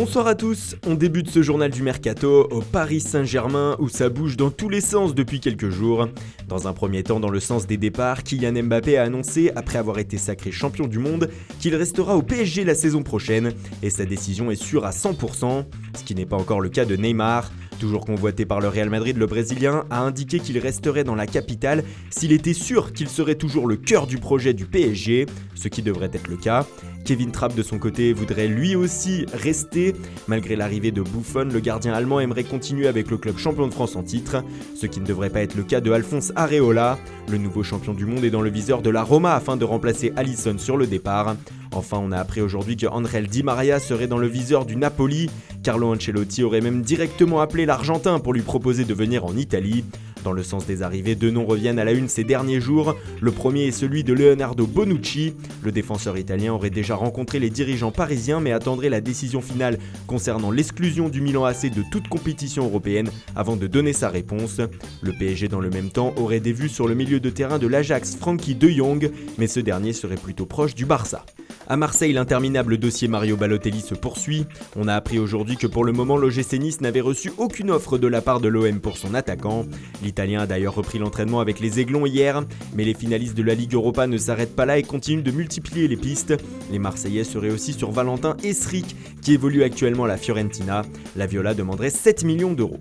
Bonsoir à tous, on débute ce journal du Mercato au Paris Saint-Germain où ça bouge dans tous les sens depuis quelques jours. Dans un premier temps dans le sens des départs, Kylian Mbappé a annoncé, après avoir été sacré champion du monde, qu'il restera au PSG la saison prochaine et sa décision est sûre à 100%, ce qui n'est pas encore le cas de Neymar. Toujours convoité par le Real Madrid, le Brésilien a indiqué qu'il resterait dans la capitale s'il était sûr qu'il serait toujours le cœur du projet du PSG, ce qui devrait être le cas. Kevin Trapp de son côté voudrait lui aussi rester. Malgré l'arrivée de Buffon, le gardien allemand aimerait continuer avec le club champion de France en titre, ce qui ne devrait pas être le cas de Alphonse Areola. Le nouveau champion du monde est dans le viseur de la Roma afin de remplacer Alisson sur le départ. Enfin, on a appris aujourd'hui que Angel Di Maria serait dans le viseur du Napoli. Carlo Ancelotti aurait même directement appelé l'Argentin pour lui proposer de venir en Italie. Dans le sens des arrivées, deux noms reviennent à la une ces derniers jours. Le premier est celui de Leonardo Bonucci. Le défenseur italien aurait déjà rencontré les dirigeants parisiens mais attendrait la décision finale concernant l'exclusion du Milan AC de toute compétition européenne avant de donner sa réponse. Le PSG dans le même temps aurait des vues sur le milieu de terrain de l'Ajax Frenkie de Jong, mais ce dernier serait plutôt proche du Barça. À Marseille, l'interminable dossier Mario Balotelli se poursuit. On a appris aujourd'hui que pour le moment, l'OGC Nice n'avait reçu aucune offre de la part de l'OM pour son attaquant. L'Italien a d'ailleurs repris l'entraînement avec les Aiglons hier, mais les finalistes de la Ligue Europa ne s'arrêtent pas là et continuent de multiplier les pistes. Les Marseillais seraient aussi sur Valentin Esric, qui évolue actuellement à la Fiorentina. La Viola demanderait 7 millions d'euros.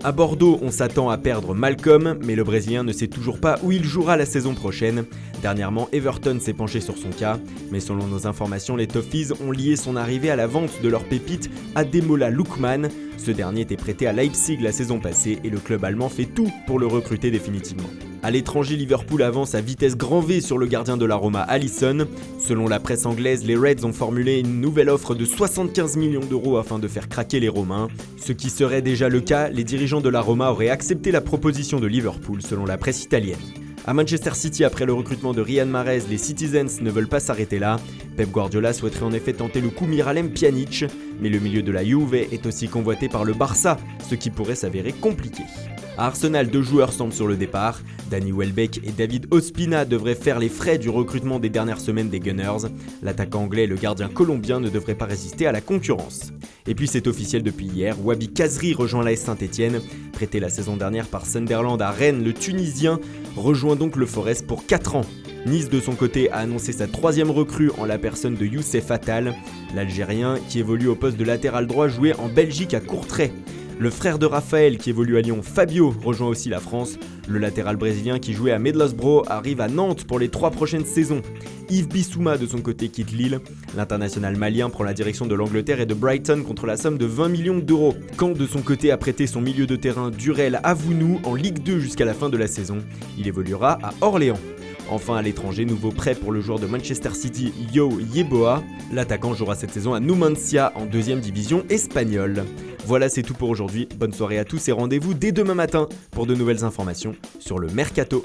À Bordeaux, on s'attend à perdre Malcolm, mais le Brésilien ne sait toujours pas où il jouera la saison prochaine. Dernièrement, Everton s'est penché sur son cas, mais selon nos informations, les Toffees ont lié son arrivée à la vente de leur pépite Ademola Lookman. Ce dernier était prêté à Leipzig la saison passée et le club allemand fait tout pour le recruter définitivement. À l'étranger, Liverpool avance à vitesse grand V sur le gardien de la Roma, Alisson. Selon la presse anglaise, les Reds ont formulé une nouvelle offre de 75 millions d'euros afin de faire craquer les Romains. Ce qui serait déjà le cas, les dirigeants de la Roma auraient accepté la proposition de Liverpool, selon la presse italienne. À Manchester City, après le recrutement de Riyad Mahrez, les Citizens ne veulent pas s'arrêter là. Pep Guardiola souhaiterait en effet tenter le coup Miralem Pjanic, mais le milieu de la Juve est aussi convoité par le Barça, ce qui pourrait s'avérer compliqué. À Arsenal, deux joueurs semblent sur le départ. Danny Welbeck et David Ospina devraient faire les frais du recrutement des dernières semaines des Gunners. L'attaquant anglais et le gardien colombien ne devraient pas résister à la concurrence. Et puis c'est officiel depuis hier, Wabi Kazri rejoint l'AS Saint-Etienne. Prêté la saison dernière par Sunderland à Rennes, le Tunisien rejoint donc le Forest pour 4 ans. Nice de son côté a annoncé sa troisième recrue en la personne de Youssef Attal. L'Algérien qui évolue au poste de latéral droit jouait en Belgique à Courtrai. Le frère de Raphaël qui évolue à Lyon, Fabio, rejoint aussi la France. Le latéral brésilien qui jouait à Middlesbrough arrive à Nantes pour les 3 prochaines saisons. Yves Bissouma de son côté quitte Lille. L'international malien prend la direction de l'Angleterre et de Brighton contre la somme de 20 millions d'euros. Caen de son côté a prêté son milieu de terrain Durel Avounou en Ligue 2 jusqu'à la fin de la saison. Il évoluera à Orléans. Enfin à l'étranger, nouveau prêt pour le joueur de Manchester City, Yo Yeboah. L'attaquant jouera cette saison à Numancia en 2e division espagnole. Voilà, c'est tout pour aujourd'hui. Bonne soirée à tous et rendez-vous dès demain matin pour de nouvelles informations sur le Mercato.